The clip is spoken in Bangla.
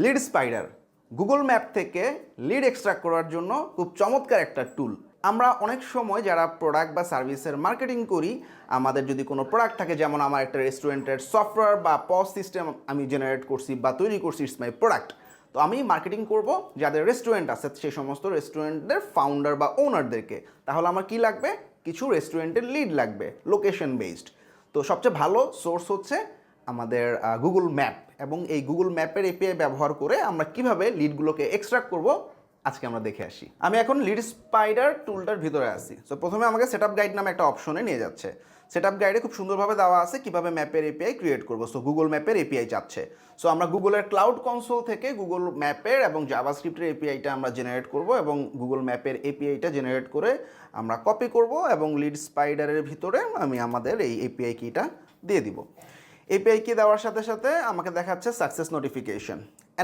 লিড স্পাইডার গুগল ম্যাপ থেকে লিড এক্সট্রাক্ট করার জন্য খুব চমৎকার একটা টুল। আমরা অনেক সময় যারা প্রোডাক্ট বা সার্ভিসের মার্কেটিং করি, আমাদের যদি কোনো প্রোডাক্ট থাকে, যেমন আমার একটা রেস্টুরেন্টের সফটওয়্যার বা পজ সিস্টেম আমি জেনারেট করছি বা তৈরি করছি, ইটস মাই প্রোডাক্ট। তো আমি মার্কেটিং করব যাদের রেস্টুরেন্ট আছে সেই সমস্ত রেস্টুরেন্টের ফাউন্ডার বা ওনারদেরকে। তাহলে আমার কি লাগবে? কিছু রেস্টুরেন্টের লিড লাগবে, লোকেশন বেসড। তো সবচেয়ে ভালো সোর্স হচ্ছে আমাদের গুগল ম্যাপ, এবং এই গুগল ম্যাপের এপিআই ব্যবহার করে আমরা কিভাবে লিডগুলোকে এক্সট্রাক্ট করব আজকে আমরা দেখে আসি। আমি এখন লিড স্পাইডার টুলটার ভিতরে আছি। সো প্রথমে আমাকে সেটআপ গাইড নামে একটা অপশনে নিয়ে যাচ্ছে। সেটআপ গাইডে খুব সুন্দরভাবে দেওয়া আছে কিভাবে ম্যাপের এপিআই ক্রিয়েট করব। সো গুগল ম্যাপের এপিআই চাচ্ছে। সো আমরা গুগলের ক্লাউড কনসোল থেকে গুগল ম্যাপের এবং জাভাস্ক্রিপ্টের এপিআইটা আমরা জেনারেট করব, এবং গুগল ম্যাপের এপিআইটা জেনারেট করে আমরা কপি করব, এবং লিড স্পাইডারের ভিতরে আমি আমাদের এই এপিআই কিটা দিয়ে দিব। এপিআই কি দেওয়ার সাথে সাথে আমাকে দেখাচ্ছে সাকসেস নোটিফিকেশন।